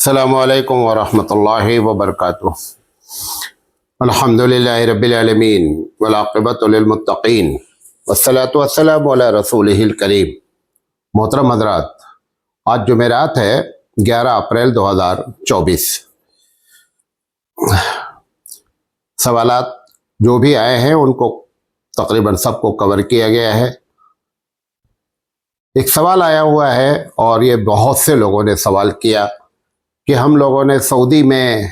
السلام علیکم ورحمۃ اللہ وبرکاتہ۔ الحمدللہ رب العالمین والعاقبۃ للمتقین والصلاۃ والسلام علی رسولہ الکریم۔ محترم حضرات، آج جمعرات ہے 11 اپریل 2024۔ سوالات جو بھی آئے ہیں ان کو تقریباً سب کو کور کیا گیا ہے۔ ایک سوال آیا ہوا ہے اور یہ بہت سے لوگوں نے سوال کیا کہ ہم لوگوں نے سعودی میں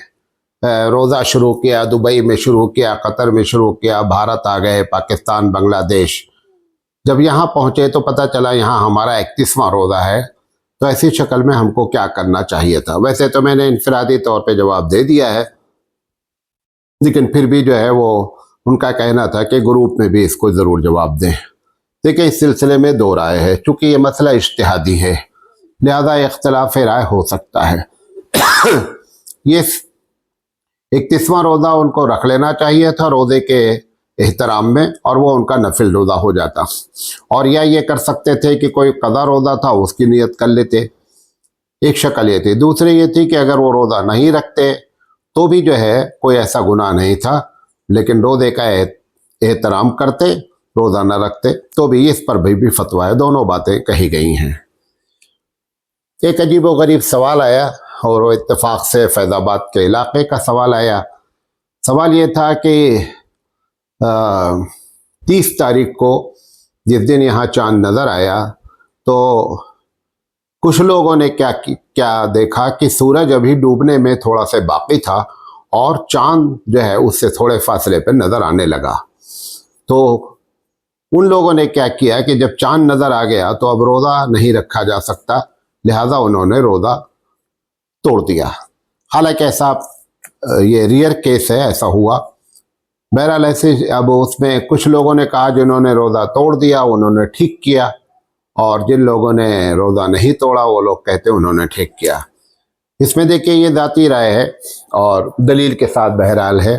روزہ شروع کیا، دبئی میں شروع کیا، قطر میں شروع کیا، بھارت آ گئے، پاکستان، بنگلہ دیش۔ جب یہاں پہنچے تو پتہ چلا یہاں ہمارا 31واں روزہ ہے، تو ایسی شکل میں ہم کو کیا کرنا چاہیے تھا؟ ویسے تو میں نے انفرادی طور پہ جواب دے دیا ہے، لیکن پھر بھی جو ہے وہ ان کا کہنا تھا کہ گروپ میں بھی اس کو ضرور جواب دیں۔ دیکھیں، اس سلسلے میں دو رائے ہے، چونکہ یہ مسئلہ اجتہادی ہے لہذا اختلاف رائے ہو سکتا ہے۔ یہ 31واں روزہ ان کو رکھ لینا چاہیے تھا روزے کے احترام میں، اور وہ ان کا نفل روزہ ہو جاتا، اور یا یہ کر سکتے تھے کہ کوئی قضا روزہ تھا اس کی نیت کر لیتے۔ ایک شکل یہ تھی۔ دوسری یہ تھی کہ اگر وہ روزہ نہیں رکھتے تو بھی جو ہے کوئی ایسا گناہ نہیں تھا، لیکن روزے کا احترام کرتے، روزہ نہ رکھتے تو بھی اس پر بھی فتویٰ ہے۔ دونوں باتیں کہی گئی ہیں۔ ایک عجیب و غریب سوال آیا، اور وہ اتفاق سے فیض آباد کے علاقے کا سوال آیا۔ سوال یہ تھا کہ 30 تاریخ کو جس دن یہاں چاند نظر آیا تو کچھ لوگوں نے کیا دیکھا کہ سورج ابھی ڈوبنے میں تھوڑا سے باقی تھا اور چاند جو ہے اس سے تھوڑے فاصلے پہ نظر آنے لگا۔ تو ان لوگوں نے کیا کیا کہ جب چاند نظر آ گیا تو اب روزہ نہیں رکھا جا سکتا، لہٰذا انہوں نے روزہ توڑ دیا۔ حالانکہ ایسا یہ ریئر کیس ہے، ایسا ہوا۔ بہرحال ایسے اب اس میں کچھ لوگوں نے کہا جنہوں نے روزہ توڑ دیا انہوں نے ٹھیک کیا، اور جن لوگوں نے روزہ نہیں توڑا وہ لوگ کہتے انہوں نے ٹھیک کیا۔ اس میں دیکھیں یہ ذاتی رائے ہے اور دلیل کے ساتھ بہرحال ہے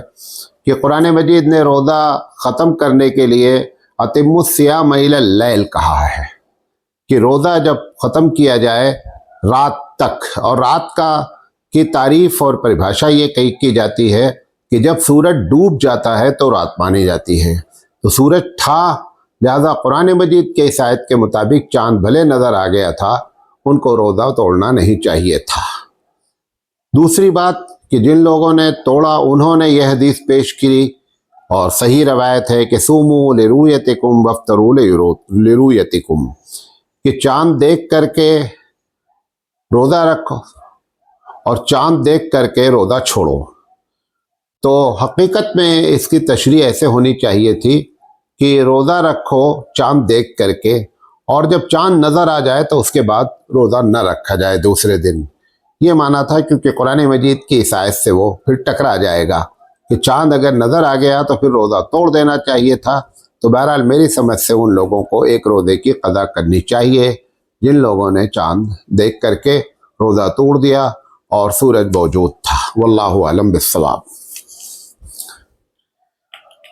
کہ قرآن مجید نے روزہ ختم کرنے کے لیے اتم الصیام الی اللیل کہا ہے، کہ روزہ جب ختم کیا جائے رات تک، اور رات کی تعریف اور پریبھاشا یہ کی جاتی ہے کہ جب سورج ڈوب جاتا ہے تو رات مانی جاتی ہے۔ تو سورج تھا، لہذا قرآن مجید کے اس آیت کے مطابق چاند بھلے نظر آ گیا تھا، ان کو روزہ توڑنا نہیں چاہیے تھا۔ دوسری بات کہ جن لوگوں نے توڑا انہوں نے یہ حدیث پیش کی، اور صحیح روایت ہے کہ سوموا لرؤیتکم وافطروا لرؤیتکم، کہ چاند دیکھ کر کے روزہ رکھو اور چاند دیکھ کر کے روزہ چھوڑو۔ تو حقیقت میں اس کی تشریح ایسے ہونی چاہیے تھی کہ روزہ رکھو چاند دیکھ کر کے، اور جب چاند نظر آ جائے تو اس کے بعد روزہ نہ رکھا جائے دوسرے دن۔ یہ مانا تھا کیونکہ قرآن مجید کی اس آیت سے وہ پھر ٹکرا جائے گا کہ چاند اگر نظر آ گیا تو پھر روزہ توڑ دینا چاہیے تھا۔ تو بہرحال میری سمجھ سے ان لوگوں کو ایک روزے کی قضا کرنی چاہیے جن لوگوں نے چاند دیکھ کر کے روزہ توڑ دیا اور سورج موجود تھا۔ واللہ اعلم بالصواب۔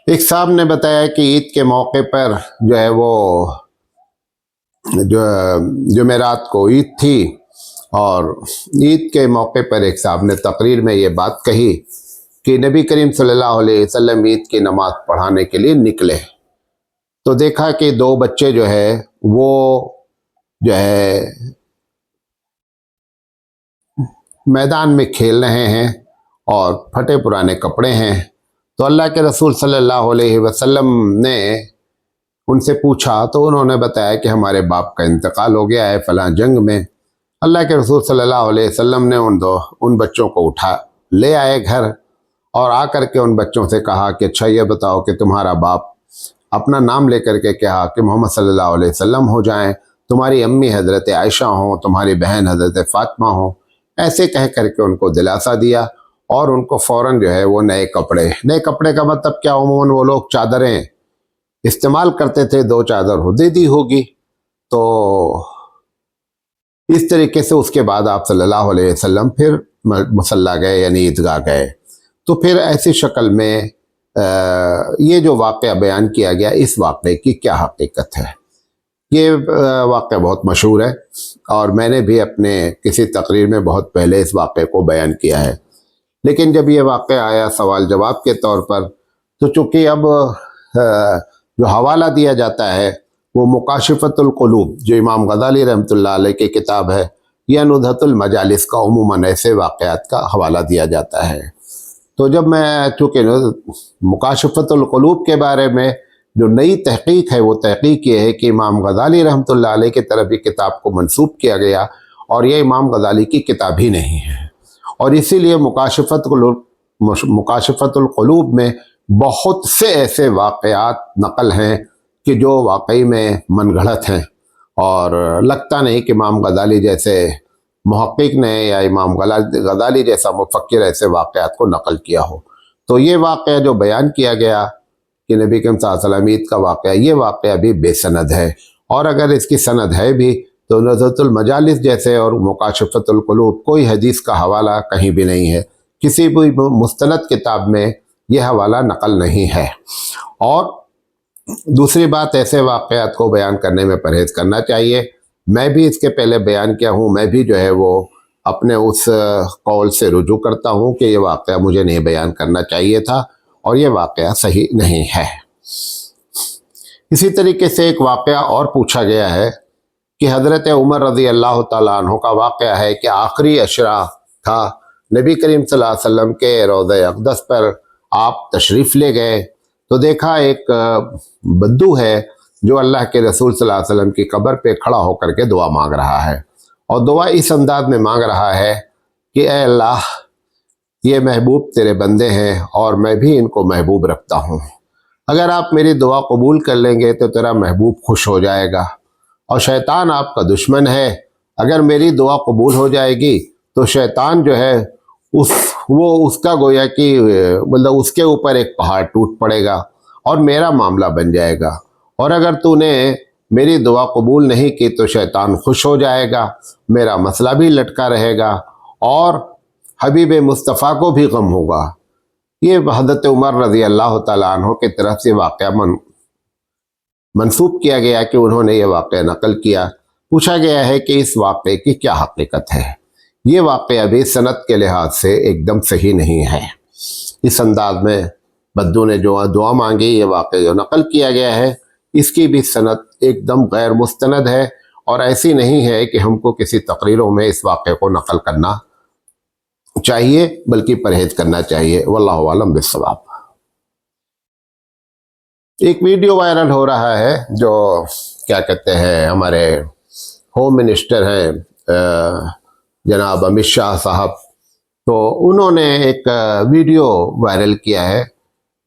ایک صاحب نے بتایا کہ عید کے موقع پر جو ہے وہ جمعرات کو عید تھی، اور عید کے موقع پر ایک صاحب نے تقریر میں یہ بات کہی کہ نبی کریم صلی اللہ علیہ وسلم عید کی نماز پڑھانے کے لیے نکلے، تو دیکھا کہ 2 بچے جو ہے وہ جو ہے میدان میں کھیل رہے ہیں اور پھٹے پرانے کپڑے ہیں۔ تو اللہ کے رسول صلی اللہ علیہ وسلم نے ان سے پوچھا تو انہوں نے بتایا کہ ہمارے باپ کا انتقال ہو گیا ہے فلاں جنگ میں۔ اللہ کے رسول صلی اللہ علیہ وسلم نے ان بچوں کو اٹھا لے آئے گھر، اور آ کر کے ان بچوں سے کہا کہ اچھا یہ بتاؤ کہ تمہارا باپ اپنا نام لے کر کے کہا کہ محمد صلی اللہ علیہ وسلم ہو جائیں، تمہاری امی حضرت عائشہ ہوں، تمہاری بہن حضرت فاطمہ ہوں، ایسے کہہ کر کے ان کو دلاسا دیا، اور ان کو فوراً جو ہے وہ نئے کپڑے کا مطلب کیا، عموماً وہ لوگ چادریں استعمال کرتے تھے، 2 چادر دے دی ہوگی۔ تو اس طریقے سے اس کے بعد آپ صلی اللہ علیہ وسلم پھر مصلی گئے، یعنی عیدگاہ گئے۔ تو پھر ایسی شکل میں یہ جو واقعہ بیان کیا گیا، اس واقعے کی کیا حقیقت ہے؟ یہ واقعہ بہت مشہور ہے اور میں نے بھی اپنے کسی تقریر میں بہت پہلے اس واقعے کو بیان کیا ہے، لیکن جب یہ واقعہ آیا سوال جواب کے طور پر تو چونکہ اب جو حوالہ دیا جاتا ہے وہ مکاشفۃ القلوب جو امام غزالی رحمۃ اللہ علیہ کی کتاب ہے یا نزہۃ المجالس کا عموماً ایسے واقعات کا حوالہ دیا جاتا ہے۔ تو جب میں چونکہ مکاشفۃ القلوب کے بارے میں جو نئی تحقیق ہے وہ تحقیق یہ ہے کہ امام غزالی رحمۃ اللہ علیہ کی طرف یہ کتاب کو منسوب کیا گیا اور یہ امام غزالی کی کتاب ہی نہیں ہے، اور اسی لیے مکاشفۃ القلوب میں بہت سے ایسے واقعات نقل ہیں کہ جو واقعی میں من گھڑت ہیں، اور لگتا نہیں کہ امام غزالی جیسے محقق نے یا امام غزالی جیسا مفکر ایسے واقعات کو نقل کیا ہو۔ تو یہ واقعہ جو بیان کیا گیا کہ نبی کریم صلی اللہ علیہ وسلم عید کا واقعہ، یہ واقعہ بھی بے سند ہے، اور اگر اس کی سند ہے بھی تو نزہۃ المجالس جیسے اور مکاشفۃ القلوب کوئی حدیث کا حوالہ کہیں بھی نہیں ہے، کسی بھی مستند کتاب میں یہ حوالہ نقل نہیں ہے۔ اور دوسری بات، ایسے واقعات کو بیان کرنے میں پرہیز کرنا چاہیے۔ میں بھی اس کے پہلے بیان کیا ہوں، میں بھی جو ہے وہ اپنے اس قول سے رجوع کرتا ہوں کہ یہ واقعہ مجھے نہیں بیان کرنا چاہیے تھا اور یہ واقعہ صحیح نہیں ہے۔ اسی طریقے سے ایک واقعہ اور پوچھا گیا ہے کہ حضرت عمر رضی اللہ تعالیٰ عنہ کا واقعہ ہے کہ آخری عشرہ تھا، نبی کریم صلی اللہ علیہ وسلم کے روضہ اقدس پر آپ تشریف لے گئے تو دیکھا ایک بدو ہے جو اللہ کے رسول صلی اللہ علیہ وسلم کی قبر پہ کھڑا ہو کر کے دعا مانگ رہا ہے، اور دعا اس انداز میں مانگ رہا ہے کہ اے اللہ، یہ محبوب تیرے بندے ہیں اور میں بھی ان کو محبوب رکھتا ہوں، اگر آپ میری دعا قبول کر لیں گے تو تیرا محبوب خوش ہو جائے گا، اور شیطان آپ کا دشمن ہے، اگر میری دعا قبول ہو جائے گی تو شیطان جو ہے اس کا گویا کہ مطلب اس کے اوپر ایک پہاڑ ٹوٹ پڑے گا اور میرا معاملہ بن جائے گا، اور اگر تو نے میری دعا قبول نہیں کی تو شیطان خوش ہو جائے گا، میرا مسئلہ بھی لٹکا رہے گا اور حبیب مصطفیٰ کو بھی غم ہوگا۔ یہ حضرت عمر رضی اللہ تعالیٰ عنہ کی طرف سے واقعہ منسوب کیا گیا کہ انہوں نے یہ واقعہ نقل کیا۔ پوچھا گیا ہے کہ اس واقعے کی کیا حقیقت ہے؟ یہ واقعہ بھی سند کے لحاظ سے ایک دم صحیح نہیں ہے۔ اس انداز میں بدو نے جو دعا مانگی، یہ واقعہ جو نقل کیا گیا ہے، اس کی بھی سند ایک دم غیر مستند ہے، اور ایسی نہیں ہے کہ ہم کو کسی تقریروں میں اس واقعے کو نقل کرنا چاہیے، بلکہ پرہیز کرنا چاہیے۔ واللہ اعلم بالصواب۔ ایک ویڈیو وائرل ہو رہا ہے جو کیا کہتے ہیں ہمارے ہوم منسٹر ہیں جناب امت شاہ صاحب، تو انہوں نے ایک ویڈیو وائرل کیا ہے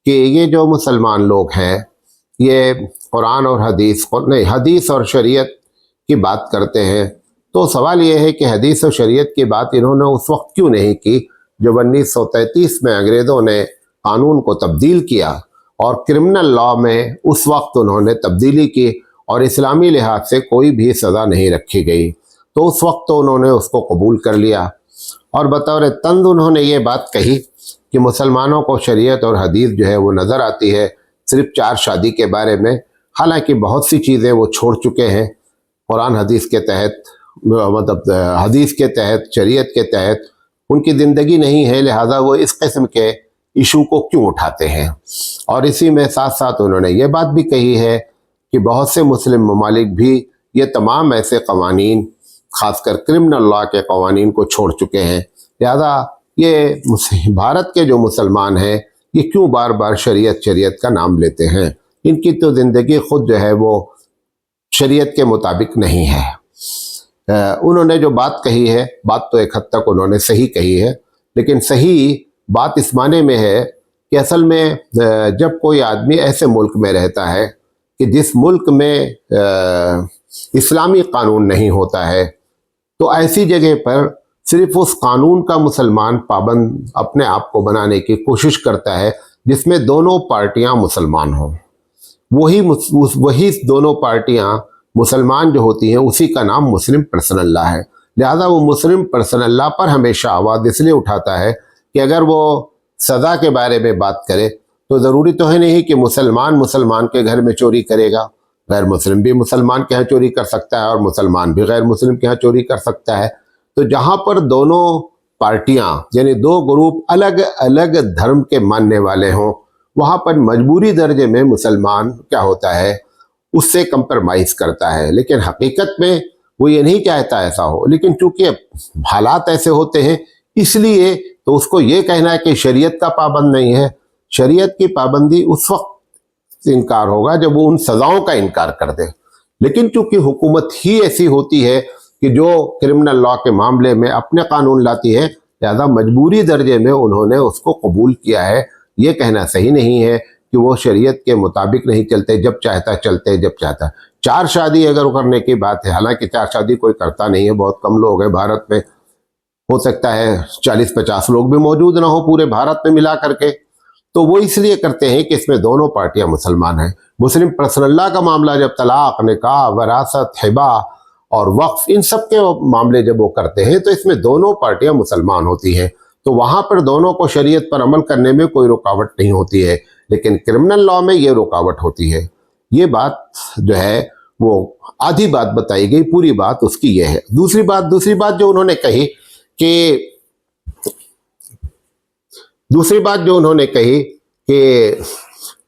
کہ یہ جو مسلمان لوگ ہیں یہ قرآن اور حدیث اور شریعت کی بات کرتے ہیں، تو سوال یہ ہے کہ حدیث اور شریعت کی بات انہوں نے اس وقت کیوں نہیں کی جب 1933 میں انگریزوں نے قانون کو تبدیل کیا اور کرمنل لا میں اس وقت انہوں نے تبدیلی کی اور اسلامی لحاظ سے کوئی بھی سزا نہیں رکھی گئی، تو اس وقت تو انہوں نے اس کو قبول کر لیا، اور بطور طنز انہوں نے یہ بات کہی کہ مسلمانوں کو شریعت اور حدیث جو ہے وہ نظر آتی ہے صرف 4 شادی کے بارے میں، حالانکہ بہت سی چیزیں وہ چھوڑ چکے ہیں قرآن حدیث کے تحت، مطلب حدیث کے تحت، شریعت کے تحت ان کی زندگی نہیں ہے، لہٰذا وہ اس قسم کے ایشو کو کیوں اٹھاتے ہیں۔ اور اسی میں ساتھ ساتھ انہوں نے یہ بات بھی کہی ہے کہ بہت سے مسلم ممالک بھی یہ تمام ایسے قوانین، خاص کر کرمنل لا کے قوانین کو چھوڑ چکے ہیں، لہذا یہ بھارت کے جو مسلمان ہیں یہ کیوں بار بار شریعت کا نام لیتے ہیں، ان کی تو زندگی خود جو ہے وہ شریعت کے مطابق نہیں ہے۔ انہوں نے جو بات کہی ہے، بات تو ایک حد تک انہوں نے صحیح کہی ہے، لیکن صحیح بات اس معنی میں ہے کہ اصل میں جب کوئی آدمی ایسے ملک میں رہتا ہے کہ جس ملک میں اسلامی قانون نہیں ہوتا ہے، تو ایسی جگہ پر صرف اس قانون کا مسلمان پابند اپنے آپ کو بنانے کی کوشش کرتا ہے جس میں دونوں پارٹیاں مسلمان ہوں، وہی دونوں پارٹیاں مسلمان جو ہوتی ہیں اسی کا نام مسلم پرسنل لا ہے، لہذا وہ مسلم پرسنل لا پر ہمیشہ آواز اس لیے اٹھاتا ہے کہ اگر وہ سزا کے بارے میں بات کرے تو ضروری تو ہے نہیں کہ مسلمان کے گھر میں چوری کرے گا، غیر مسلم بھی مسلمان کے ہاں چوری کر سکتا ہے اور مسلمان بھی غیر مسلم کے ہاں چوری کر سکتا ہے۔ تو جہاں پر دونوں پارٹیاں یعنی دو گروپ الگ الگ دھرم کے ماننے والے ہوں، وہاں پر مجبوری درجے میں مسلمان کیا ہوتا ہے، اس سے کمپرمائز کرتا ہے، لیکن حقیقت میں وہ یہ نہیں چاہتا ایسا ہو، لیکن چونکہ حالات ایسے ہوتے ہیں اس لیے تو اس کو یہ کہنا ہے کہ شریعت کا پابند نہیں ہے۔ شریعت کی پابندی اس وقت انکار ہوگا جب وہ ان سزاؤں کا انکار کر دے، لیکن چونکہ حکومت ہی ایسی ہوتی ہے کہ جو کرمنل لا کے معاملے میں اپنے قانون لاتی ہے، لہذا مجبوری درجے میں انہوں نے اس کو قبول کیا ہے۔ یہ کہنا صحیح نہیں ہے کہ وہ شریعت کے مطابق نہیں چلتے، جب چاہتا چلتے جب چاہتا۔ 4 شادی اگر کرنے کی بات ہے، حالانکہ 4 شادی کوئی کرتا نہیں ہے، بہت کم لوگ ہیں بھارت میں، ہو سکتا ہے 40-50 لوگ بھی موجود نہ ہو پورے بھارت میں ملا کر کے، تو وہ اس لیے کرتے ہیں کہ اس میں دونوں پارٹیاں مسلمان ہیں۔ مسلم پرسنل لا کا معاملہ جب طلاق، نکاح، وراثت، ہبہ اور وقف، ان سب کے معاملے جب وہ کرتے ہیں تو اس میں دونوں پارٹیاں مسلمان ہوتی ہیں، تو وہاں پر دونوں کو شریعت پر عمل کرنے میں کوئی رکاوٹ نہیں ہوتی ہے، لیکن کرمنل لا میں یہ رکاوٹ ہوتی ہے۔ یہ بات جو ہے وہ آدھی بات بتائی گئی، پوری بات اس کی یہ ہے۔ دوسری بات جو انہوں نے کہی کہ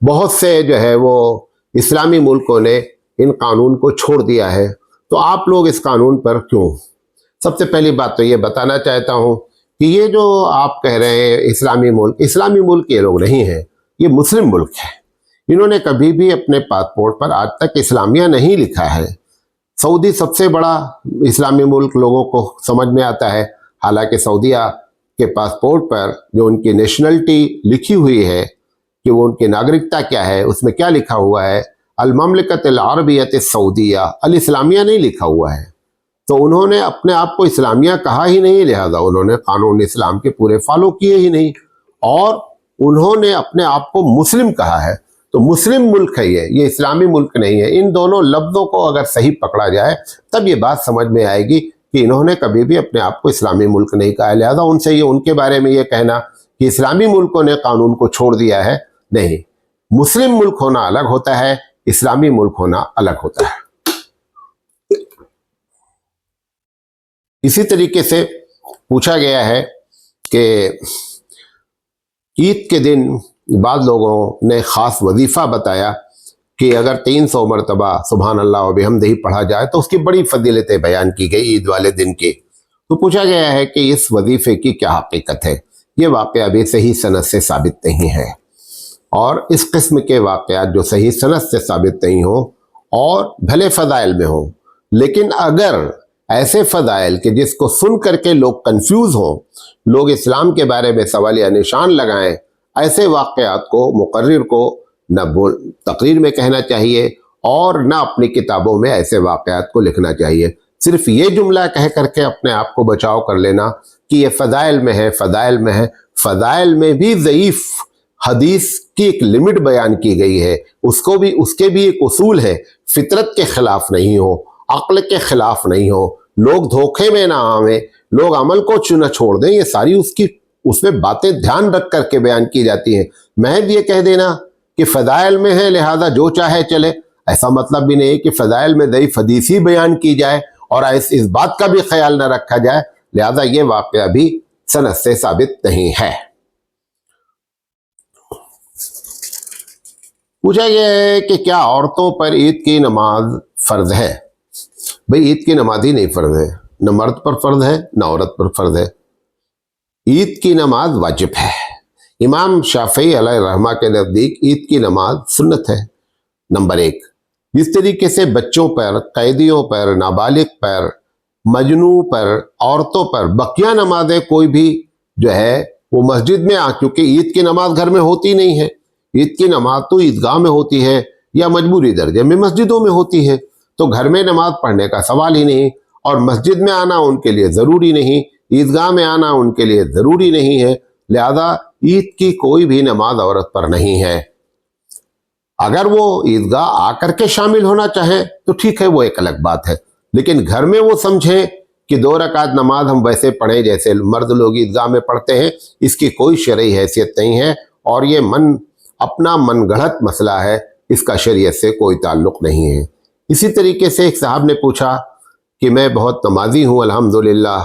بہت سے جو ہے وہ اسلامی ملکوں نے ان قانون کو چھوڑ دیا ہے، تو آپ لوگ اس قانون پر کیوں؟ سب سے پہلی بات تو یہ بتانا چاہتا ہوں کہ یہ جو آپ کہہ رہے ہیں اسلامی ملک یہ لوگ نہیں ہیں، یہ مسلم ملک ہے۔ انہوں نے کبھی بھی اپنے پاسپورٹ پر آج تک اسلامیہ نہیں لکھا ہے۔ سعودی سب سے بڑا اسلامی ملک لوگوں کو سمجھ میں آتا ہے، حالانکہ سعودیہ کے پاسپورٹ پر جو ان کی نیشنلٹی لکھی ہوئی ہے کہ وہ ان کی ناگرکتا کیا ہے، اس میں کیا لکھا ہوا ہے، المملکت العربیۃ السعودیہ، الاسلامیہ نہیں لکھا ہوا ہے۔ تو انہوں نے اپنے آپ کو اسلامیہ کہا ہی نہیں، لہذا انہوں نے قانون اسلام کے پورے فالو کیے ہی نہیں، اور انہوں نے اپنے آپ کو مسلم کہا ہے۔ تو مسلم ملک ہے یہ اسلامی ملک نہیں ہے۔ ان دونوں لفظوں کو اگر صحیح پکڑا جائے تب یہ بات سمجھ میں آئے گی کہ انہوں نے کبھی بھی اپنے آپ کو اسلامی ملک نہیں کہا، لہذا ان کے بارے میں یہ کہنا کہ اسلامی ملکوں نے قانون کو چھوڑ دیا ہے، نہیں۔ مسلم ملک ہونا الگ ہوتا ہے، اسلامی ملک ہونا الگ ہوتا ہے۔ اسی طریقے سے پوچھا گیا ہے کہ عید کے دن بعض لوگوں نے خاص وظیفہ بتایا کہ اگر 300 مرتبہ سبحان اللہ و بحمدہ پڑھا جائے تو اس کی بڑی فضیلتیں بیان کی گئی عید والے دن کی۔ تو پوچھا گیا ہے کہ اس وظیفے کی کیا حقیقت ہے؟ یہ واقعہ بھی صحیح سند سے ثابت نہیں ہے، اور اس قسم کے واقعات جو صحیح سند سے ثابت نہیں ہوں اور بھلے فضائل میں ہوں، لیکن اگر ایسے فضائل کہ جس کو سن کر کے لوگ کنفیوز ہوں، لوگ اسلام کے بارے میں سوالیہ نشان لگائیں، ایسے واقعات کو مقرر کو نہ تقریر میں کہنا چاہیے اور نہ اپنی کتابوں میں ایسے واقعات کو لکھنا چاہیے۔ صرف یہ جملہ کہہ کر کے اپنے آپ کو بچاؤ کر لینا کہ یہ فضائل میں ہے، فضائل میں بھی ضعیف حدیث کی ایک لمٹ بیان کی گئی ہے، اس کے بھی ایک اصول ہے، فطرت کے خلاف نہیں ہو، عقل کے خلاف نہیں ہو، لوگ دھوکے میں نہ آویں، لوگ عمل کو نہ چھوڑ دیں، یہ ساری اس میں باتیں دھیان رکھ کر کے بیان کی جاتی ہیں۔ محض یہ کہہ دینا کہ فضائل میں ہے لہذا جو چاہے چلے، ایسا مطلب بھی نہیں کہ فضائل میں ضعیف حدیث ہی بیان کی جائے اور اس بات کا بھی خیال نہ رکھا جائے، لہذا یہ واقعہ بھی سند سے ثابت نہیں ہے۔ پوچھا گیا ہے کہ کیا عورتوں پر عید کی نماز فرض ہے؟ بھئی عید کی نماز ہی نہیں فرض ہے، نہ مرد پر فرض ہے نہ عورت پر فرض ہے۔ عید کی نماز واجب ہے۔ امام شافعی علیہ الرحمہ کے نزدیک عید کی نماز سنت ہے۔ نمبر 1، جس طریقے سے بچوں پر، قیدیوں پر، نابالغ پر، مجنوں پر، عورتوں پر بقیہ نمازیں کوئی بھی جو ہے وہ مسجد میں کیونکہ عید کی نماز گھر میں ہوتی نہیں ہے، عید کی نماز تو عیدگاہ میں ہوتی ہے یا مجبوری درجے میں مسجدوں میں ہوتی ہے، تو گھر میں نماز پڑھنے کا سوال ہی نہیں، اور مسجد میں آنا ان کے لیے ضروری نہیں، عیدگاہ میں آنا ان کے لیے ضروری نہیں ہے، لہذا عید کی کوئی بھی نماز عورت پر نہیں ہے۔ اگر وہ عیدگاہ آ کر کے شامل ہونا چاہے تو ٹھیک ہے، وہ ایک الگ بات ہے، لیکن گھر میں وہ سمجھے کہ 2 رکعت نماز ہم ویسے پڑھیں جیسے مرد لوگ عیدگاہ میں پڑھتے ہیں، اس کی کوئی شرعی حیثیت نہیں ہے، اور یہ اپنا من گڑھت مسئلہ ہے، اس کا شریعت سے کوئی تعلق نہیں ہے۔ اسی طریقے سے ایک صاحب نے پوچھا کہ میں بہت نمازی ہوں الحمدللہ،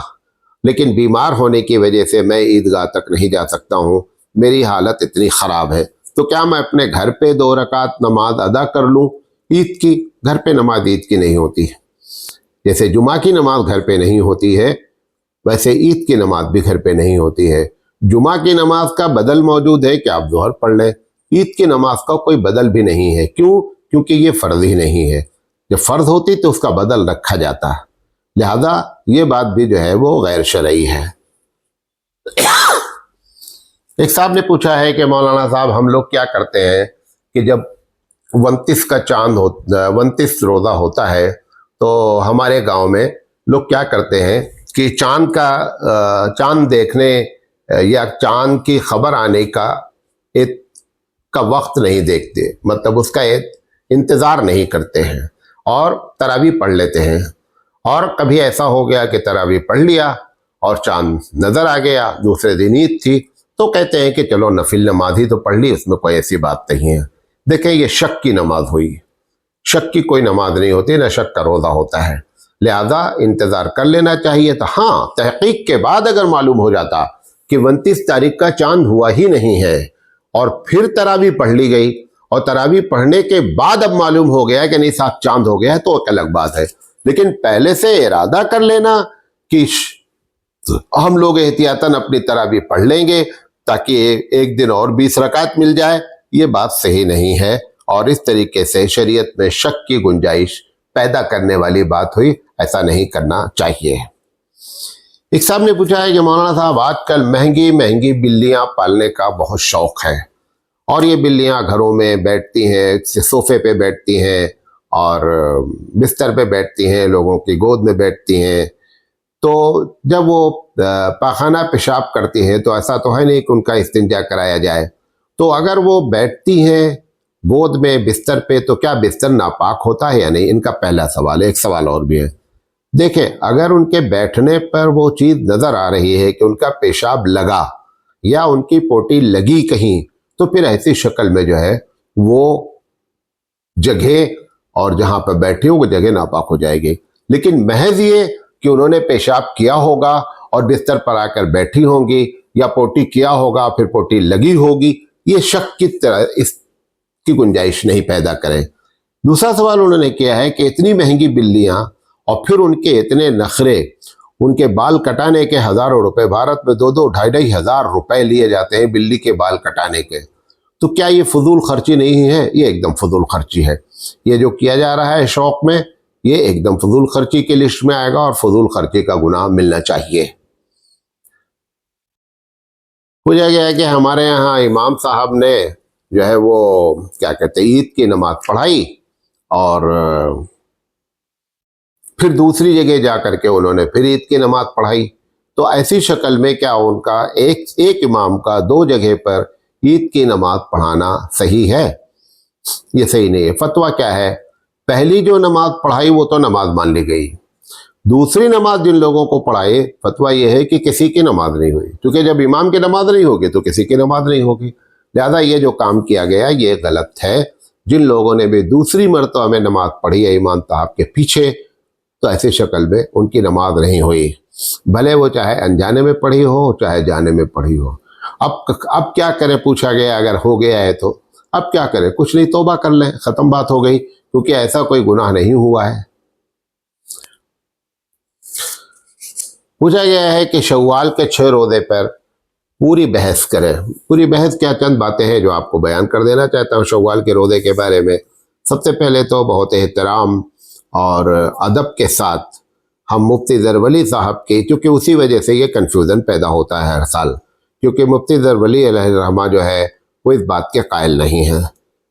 لیکن بیمار ہونے کی وجہ سے میں عیدگاہ تک نہیں جا سکتا ہوں، میری حالت اتنی خراب ہے، تو کیا میں اپنے گھر پہ 2 رکعت نماز ادا کر لوں عید کی؟ گھر پہ نماز عید کی نہیں ہوتی، جیسے جمعہ کی نماز گھر پہ نہیں ہوتی ہے ویسے عید کی نماز بھی گھر پہ نہیں ہوتی ہے۔ جمعہ کی نماز کا بدل موجود ہے کہ آپ ظہر پڑھ لیں، عید کی نماز کا کوئی بدل بھی نہیں ہے۔ کیوں؟ کیونکہ یہ فرض ہی نہیں ہے، جب فرض ہوتی تو اس کا بدل رکھا جاتا، لہذا یہ بات بھی جو ہے وہ غیر شرعی ہے۔ ایک صاحب نے پوچھا ہے کہ مولانا صاحب ہم لوگ کیا کرتے ہیں کہ جب 29 کا چاند 29 روزہ ہوتا ہے تو ہمارے گاؤں میں لوگ کیا کرتے ہیں کہ چاند دیکھنے یا چاند کی خبر آنے کا وقت نہیں دیکھتے، مطلب اس کا انتظار نہیں کرتے ہیں اور تراویح پڑھ لیتے ہیں، اور کبھی ایسا ہو گیا کہ تراویح پڑھ لیا اور چاند نظر آ گیا، دوسرے دن عید تھی، تو کہتے ہیں کہ چلو نفل نماز ہی تو پڑھ لی، اس میں کوئی ایسی بات نہیں ہے۔ دیکھیں یہ شک کی نماز ہوئی، شک کی کوئی نماز نہیں ہوتی، نہ شک کا روزہ ہوتا ہے، لہذا انتظار کر لینا چاہیے تھا۔ ہاں، تحقیق کے بعد اگر معلوم ہو جاتا کہ 29 تاریخ کا چاند ہوا ہی نہیں ہے اور پھر تراویح پڑھ لی گئی اور تراویح پڑھنے کے بعد اب معلوم ہو گیا کہ نہیں صاحب چاند ہو گیا ہے، تو ایک الگ بات ہے، لیکن پہلے سے ارادہ کر لینا کہ ہم لوگ احتیاطاً اپنی تراویح پڑھ لیں گے تاکہ ایک دن اور 20 رکعت مل جائے، یہ بات صحیح نہیں ہے، اور اس طریقے سے شریعت میں شک کی گنجائش پیدا کرنے والی بات ہوئی، ایسا نہیں کرنا چاہیے۔ ایک صاحب نے پوچھا ہے کہ مولانا صاحب آج کل مہنگی مہنگی بلیاں پالنے کا بہت شوق ہے، اور یہ بلیاں گھروں میں بیٹھتی ہیں، صوفے پہ بیٹھتی ہیں اور بستر پہ بیٹھتی ہیں، لوگوں کی گود میں بیٹھتی ہیں، تو جب وہ پاخانہ پیشاب کرتی ہیں تو ایسا تو ہے نہیں کہ ان کا استنجا کرایا جائے، تو اگر وہ بیٹھتی ہیں گود میں بستر پہ تو کیا بستر ناپاک ہوتا ہے یا نہیں؟ ان کا پہلا سوال ہے۔ ایک سوال اور بھی ہے، دیکھیں اگر ان کے بیٹھنے پر وہ چیز نظر آ رہی ہے کہ ان کا پیشاب لگا یا ان کی پوٹی لگی کہیں، تو پھر ایسی شکل میں جو ہے وہ جگہ اور جہاں پر بیٹھی ہو وہ جگہ ناپاک ہو جائے گی، لیکن محض یہ کہ انہوں نے پیشاب کیا ہوگا اور بستر پر آ کر بیٹھی ہوں گی، یا پوٹی کیا ہوگا پھر پوٹی لگی ہوگی، یہ شک کی طرح اس کی گنجائش نہیں پیدا کرے۔ دوسرا سوال انہوں نے کیا ہے کہ اتنی مہنگی بلیاں اور پھر ان کے اتنے نخرے، ان کے بال کٹانے کے ہزاروں روپے، بھارت میں 2-2 ہزار روپے لیے جاتے ہیں بلی کے بال کٹانے کے، تو کیا یہ فضول خرچی نہیں ہے؟ یہ ایک دم فضول خرچی ہے، یہ جو کیا جا رہا ہے شوق میں، یہ ایک دم فضول خرچی کے لسٹ میں آئے گا اور فضول خرچی کا گناہ ملنا چاہیے۔ پوچھا گیا ہے کہ ہمارے یہاں امام صاحب نے جو ہے وہ کیا کہتے ہیں عید کی نماز پڑھائی اور پھر دوسری جگہ جا کر کے انہوں نے پھر عید کی نماز پڑھائی، تو ایسی شکل میں کیا ان کا ایک امام کا 2 جگہ پر عید کی نماز پڑھانا صحیح ہے؟ یہ صحیح نہیں ہے۔ فتویٰ کیا ہے؟ پہلی جو نماز پڑھائی وہ تو نماز مان لی گئی، دوسری نماز جن لوگوں کو پڑھائے فتویٰ یہ ہے کہ کسی کی نماز نہیں ہوئی، کیونکہ جب امام کی نماز نہیں ہوگی تو کسی کی نماز نہیں ہوگی، لہذا یہ جو کام کیا گیا یہ غلط ہے۔ جن لوگوں نے بھی دوسری مرتبہ میں نماز پڑھی ہے امام صاحب کے پیچھے، تو ایسی شکل میں ان کی نماز نہیں ہوئی، بھلے وہ چاہے انجانے میں پڑھی ہو چاہے جانے میں پڑھی ہو۔ اب کیا کریں؟ پوچھا گیا اگر ہو گیا ہے تو اب کیا کریں؟ کچھ نہیں، توبہ کر لیں، ختم بات ہو گئی، کیونکہ ایسا کوئی گناہ نہیں ہوا ہے۔ پوچھا گیا ہے کہ شوال کے 6 روزے پر پوری بحث کریں۔ پوری بحث کیا، چند باتیں ہیں جو آپ کو بیان کر دینا چاہتا ہوں شوال کے روزے کے بارے میں۔ سب سے پہلے تو بہت احترام اور ادب کے ساتھ ہم مفتی ظہر ولی صاحب کی، کیونکہ اسی وجہ سے یہ کنفیوژن پیدا ہوتا ہے ہر سال، کیونکہ مفتی ظہر ولی علیہ الرحمہ جو ہے وہ اس بات کے قائل نہیں ہیں۔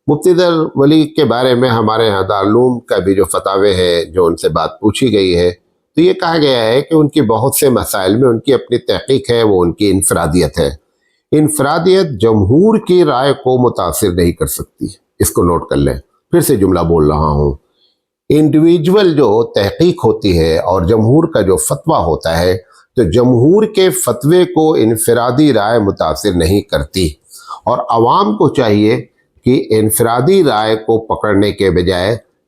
مفتی ظہر ولی کے بارے میں ہمارے یہاں دارالعلوم کا بھی جو فتاوے ہیں جو ان سے بات پوچھی گئی ہے، تو یہ کہا گیا ہے کہ ان کی بہت سے مسائل میں ان کی اپنی تحقیق ہے، وہ ان کی انفرادیت ہے۔ انفرادیت جمہور کی رائے کو متاثر نہیں کر سکتی، اس کو نوٹ کر لیں، پھر سے جملہ بول رہا ہوں۔ انڈیویجول جو تحقیق ہوتی ہے اور جمہور کا جو فتویٰ ہوتا ہے، تو جمہور کے فتوے کو انفرادی رائے متاثر نہیں کرتی، اور عوام کو چاہیے کہ انفرادی رائے کو پکڑنے کے بجائے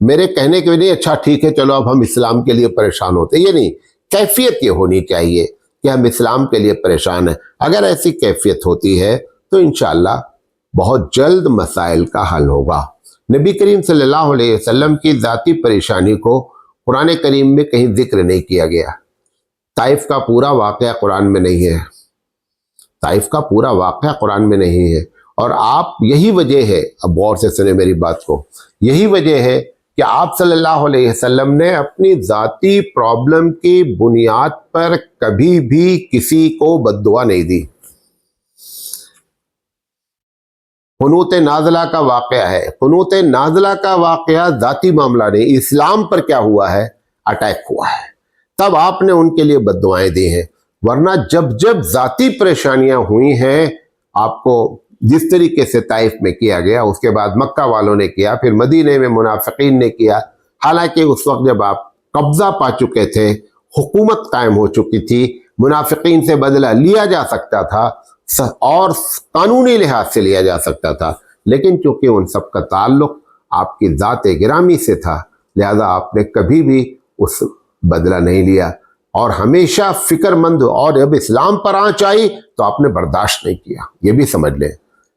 میرے کہنے کے نہیں اچھا ٹھیک ہے چلو اب ہم اسلام کے لیے پریشان ہوتے، یہ نہیں، کیفیت یہ ہونی چاہیے کہ ہم اسلام کے لیے پریشان ہیں۔ اگر ایسی کیفیت ہوتی ہے تو انشاءاللہ بہت جلد مسائل کا حل ہوگا۔ نبی کریم صلی اللہ علیہ وسلم کی ذاتی پریشانی کو قرآن کریم میں کہیں ذکر نہیں کیا گیا۔ طائف کا پورا واقعہ قرآن میں نہیں ہے، طائف کا پورا واقعہ قرآن میں نہیں ہے، اور آپ یہی وجہ ہے، اب غور سے سنیں میری بات کو، یہی وجہ ہے کہ آپ صلی اللہ علیہ وسلم نے اپنی ذاتی پرابلم کی بنیاد پر کبھی بھی کسی کو بد دعا نہیں دی۔ قنوت نازلہ کا واقعہ ہے، قنوت نازلہ کا واقعہ ذاتی معاملہ نہیں، اسلام پر کیا ہوا ہے؟ اٹیک ہوا ہے، تب آپ نے ان کے لیے بد دعائیں دی ہیں، ورنہ جب ذاتی پریشانیاں ہوئی ہیں آپ کو جس طریقے سے طائف میں کیا گیا، اس کے بعد مکہ والوں نے کیا، پھر مدینے میں منافقین نے کیا، حالانکہ اس وقت جب آپ قبضہ پا چکے تھے، حکومت قائم ہو چکی تھی، منافقین سے بدلہ لیا جا سکتا تھا اور قانونی لحاظ سے لیا جا سکتا تھا، لیکن چونکہ ان سب کا تعلق آپ کی ذات گرامی سے تھا، لہذا آپ نے کبھی بھی اس بدلہ نہیں لیا، اور ہمیشہ فکر مند، اور جب اسلام پر آنچ آئی تو آپ نے برداشت نہیں کیا۔ یہ بھی سمجھ لیں،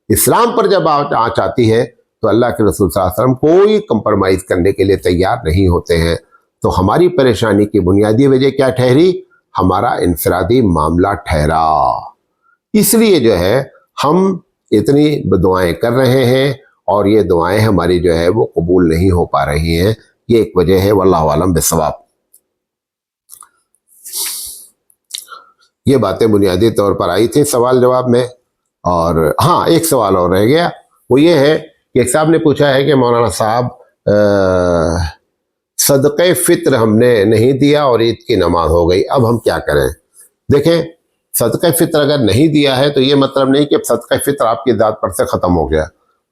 اسلام پر جب آنچ آتی ہے تو اللہ کے رسول صلی اللہ علیہ وسلم کوئی کمپرمائز کرنے کے لیے تیار نہیں ہوتے ہیں۔ تو ہماری پریشانی کی بنیادی وجہ کیا ٹھہری؟ ہمارا انفرادی معاملہ ٹھہرا، اس لیے جو ہے ہم اتنی دعائیں کر رہے ہیں اور یہ دعائیں ہماری جو ہے وہ قبول نہیں ہو پا رہی ہیں، یہ ایک وجہ ہے، واللہ عالم بالصواب۔ یہ باتیں بنیادی طور پر آئی تھیں سوال جواب میں، اور ہاں ایک سوال اور رہ گیا، وہ یہ ہے کہ ایک صاحب نے پوچھا ہے کہ مولانا صاحب صدقہ فطر ہم نے نہیں دیا اور عید کی نماز ہو گئی، اب ہم کیا کریں؟ دیکھیں، صدقہ فطر اگر نہیں دیا ہے تو یہ مطلب نہیں کہ اب صدقہ فطر آپ کی ذات پر سے ختم ہو گیا،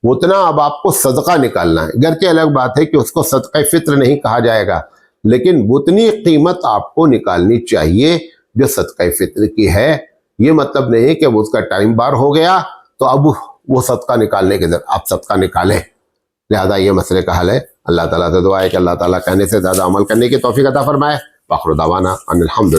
اتنا اب آپ کو صدقہ نکالنا ہے، گرچہ الگ بات ہے کہ اس کو صدقہ فطر نہیں کہا جائے گا، لیکن اتنی قیمت آپ کو نکالنی چاہیے جو صدقہ فطر کی ہے۔ یہ مطلب نہیں کہ اب اس کا ٹائم بار ہو گیا تو اب وہ صدقہ نکالنے کے ذریعے آپ صدقہ نکالیں، لہذا یہ مسئلے کا حل ہے۔ اللہ تعالیٰ سے دعا ہے کہ اللہ تعالیٰ کہنے سے زیادہ عمل کرنے کی توفیق عطا فرمائے۔ وآخر دعوانا ان الحمد